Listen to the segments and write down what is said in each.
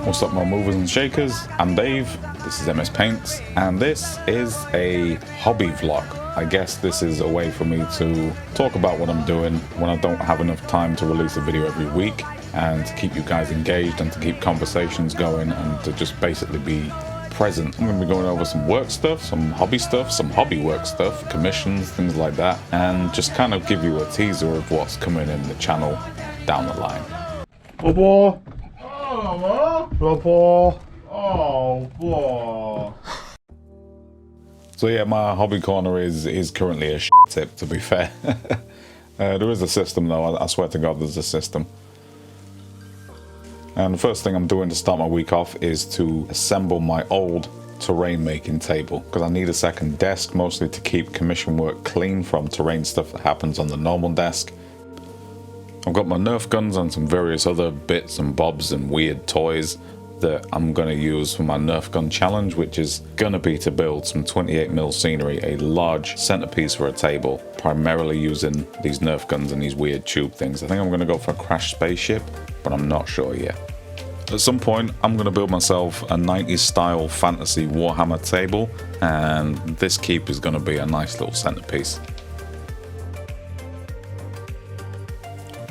What's up, my movers and shakers? I'm Dave, this is MS Paints, and this is a hobby vlog. I guess this is a way for me to talk about what I'm doing when I don't have enough time to release a video every week, and to keep you guys engaged and to keep conversations going and to just basically be present. I'm going to be going over some work stuff, some hobby work stuff, commissions, things like that, and just kind of give you a teaser of what's coming in the channel down the line. Oh boy! Oh boy! Oh boy! So yeah, my hobby corner is currently a tip, to be fair. There is a system though, I swear to God there's a system. And the first thing I'm doing to start my week off is to assemble my old terrain making table, because I need a second desk, mostly to keep commission work clean from terrain stuff that happens on the normal desk. I've got my Nerf guns and some various other bits and bobs and weird toys that I'm going to use for my Nerf gun challenge, which is going to be to build some 28mm scenery, a large centerpiece for a table, primarily using these Nerf guns and these weird tube things. I think I'm going to go for a crash spaceship, but I'm not sure yet. At some point, I'm going to build myself a 90s style fantasy Warhammer table, and this keep is going to be a nice little centerpiece.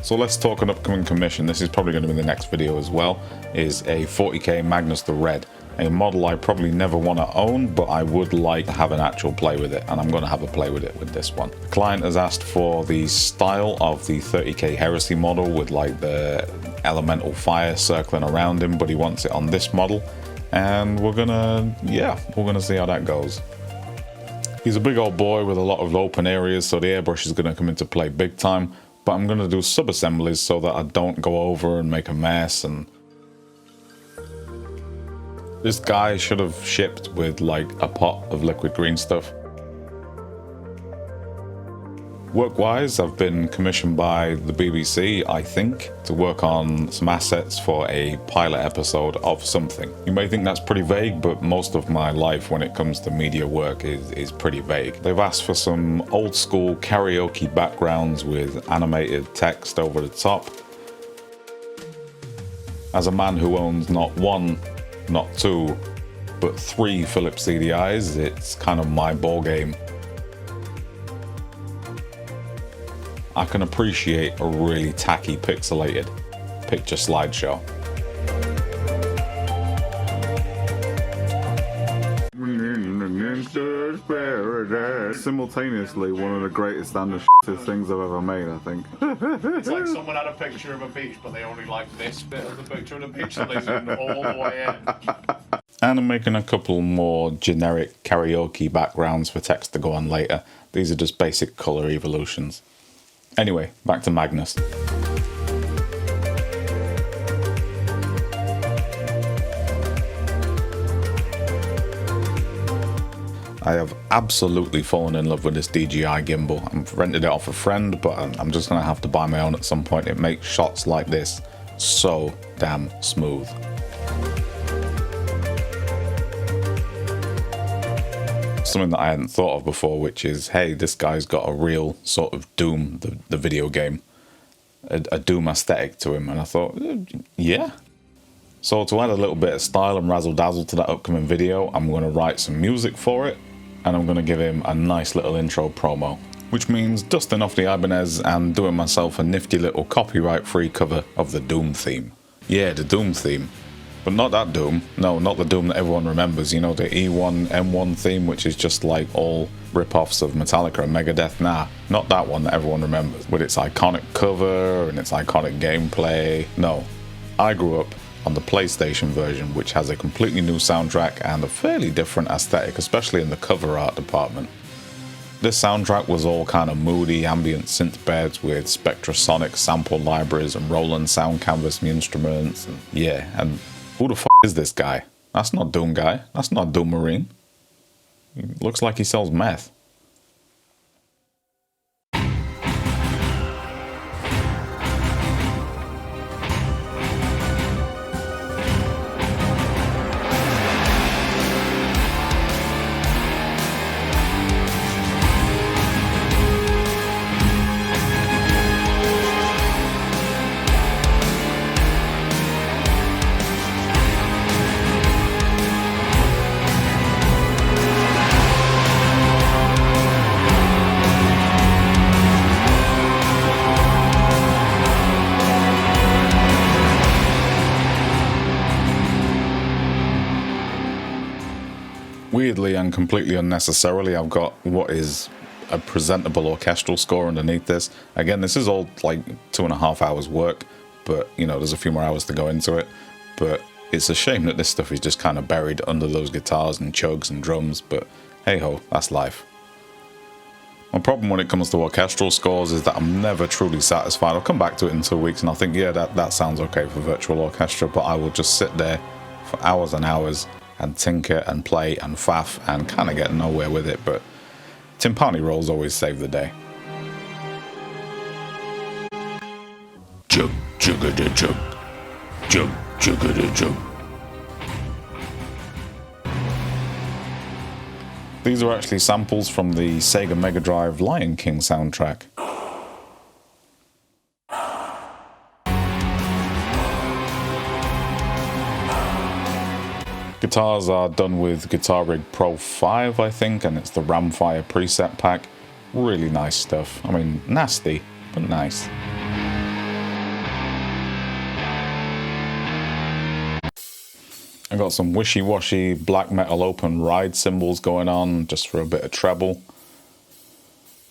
So let's talk an upcoming commission. This is probably going to be the next video as well, is a 40k Magnus the Red. A model I probably never want to own, but I would like to have an actual play with it, and I'm going to have a play with it with this one. The client has asked for the style of the 30k Heresy model with like the elemental fire circling around him, but he wants it on this model, and we're gonna see how that goes. He's a big old boy with a lot of open areas, so the airbrush is going to come into play big time. But I'm going to do sub-assemblies so that I don't go over and make a mess. And this guy should have shipped with like a pot of liquid green stuff. Work-wise, I've been commissioned by the BBC, I think, to work on some assets for a pilot episode of something. You may think that's pretty vague, but most of my life when it comes to media work is pretty vague. They've asked for some old school karaoke backgrounds with animated text over the top. As a man who owns not one, not two, but 3 Philips CDIs, it's kind of my ball game. I can appreciate a really tacky pixelated picture slideshow. Simultaneously one of the greatest and the shittest things I've ever made, I think. It's like someone had a picture of a beach, but they only like this bit of the picture of the beach, so they zoomed all the way in. And I'm making a couple more generic karaoke backgrounds for text to go on later. These are just basic color evolutions. Anyway, back to Magnus. I have absolutely fallen in love with this DJI gimbal. I've rented it off a friend, but I'm just going to have to buy my own at some point. It makes shots like this so damn smooth. Something that I hadn't thought of before, which is, hey, this guy's got a real sort of Doom, the video game, a Doom aesthetic to him, and I thought, yeah. So to add a little bit of style and razzle dazzle to that upcoming video, I'm going to write some music for it, and I'm going to give him a nice little intro promo, which means dusting off the Ibanez and doing myself a nifty little copyright-free cover of the Doom theme. Yeah, the Doom theme. But not that Doom. No, not the Doom that everyone remembers. You know, the E1, M1 theme, which is just like all rip-offs of Metallica and Megadeth. Nah, not that one that everyone remembers, with its iconic cover and its iconic gameplay. No, I grew up on the PlayStation version, which has a completely new soundtrack and a fairly different aesthetic, especially in the cover art department. This soundtrack was all kind of moody ambient synth beds with Spectrasonic sample libraries and Roland sound canvas instruments. And yeah, and who the f is this guy? That's not Doom Guy. That's not Doom Marine. He looks like he sells meth. Weirdly and completely unnecessarily, I've got what is a presentable orchestral score underneath this. Again, this is all like 2.5 hours work, but you know, there's a few more hours to go into it. But it's a shame that this stuff is just kind of buried under those guitars and chugs and drums, but hey ho, that's life. My problem when it comes to orchestral scores is that I'm never truly satisfied. I'll come back to it in 2 weeks and I'll think, yeah, that sounds okay for virtual orchestra, but I will just sit there for hours and hours and tinker and play and faff and kind of get nowhere with it, but timpani rolls always save the day. Chug, chugga chug, chug, chugga chug. These are actually samples from the Sega Mega Drive Lion King soundtrack. Guitars are done with Guitar Rig Pro 5, I think, and it's the Ramfire preset pack. Really nice stuff. I mean, nasty, but nice. I got some wishy-washy black metal open ride cymbals going on, just for a bit of treble.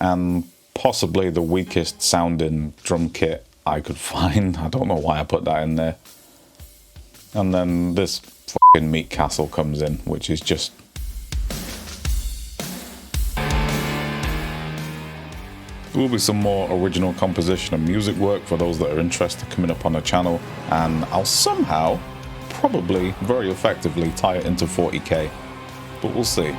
And possibly the weakest sounding drum kit I could find. I don't know why I put that in there. And then this fucking meat castle comes in, which is just... There will be some more original composition and music work for those that are interested coming up on the channel, and I'll somehow, probably very effectively, tie it into 40k, but we'll see.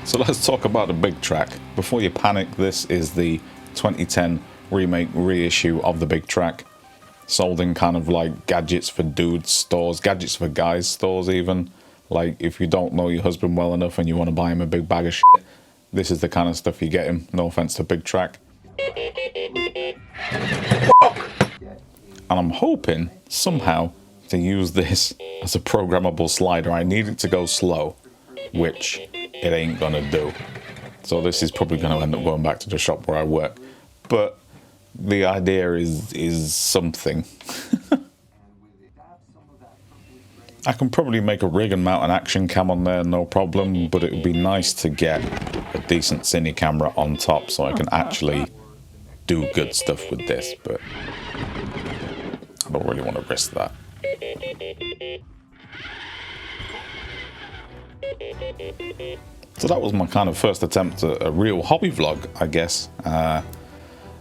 So let's talk about the BIG TRAK. Before you panic, this is the 2010 remake reissue of the BIG TRAK, sold in kind of like gadgets for dudes stores, gadgets for guys stores even. Like if you don't know your husband well enough and you want to buy him a big bag of shit, this is the kind of stuff you get him. No offense to BIG TRAK. And I'm hoping somehow to use this as a programmable slider. I need it to go slow, which it ain't gonna do. So this is probably gonna end up going back to the shop where I work. But the idea is something. I can probably make a rig and mount an action cam on there, no problem, but it would be nice to get a decent cine camera on top so I can actually do good stuff with this, but I don't really want to risk that. So that was my kind of first attempt at a real hobby vlog, I guess.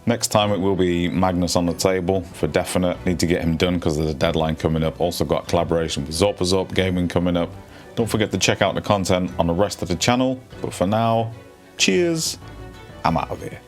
Next time it will be Magnus on the table for definite. Need to get him done because there's a deadline coming up. Also got a collaboration with Zorpazorp Gaming coming up. Don't forget to check out the content on the rest of the channel. But for now, cheers. I'm out of here.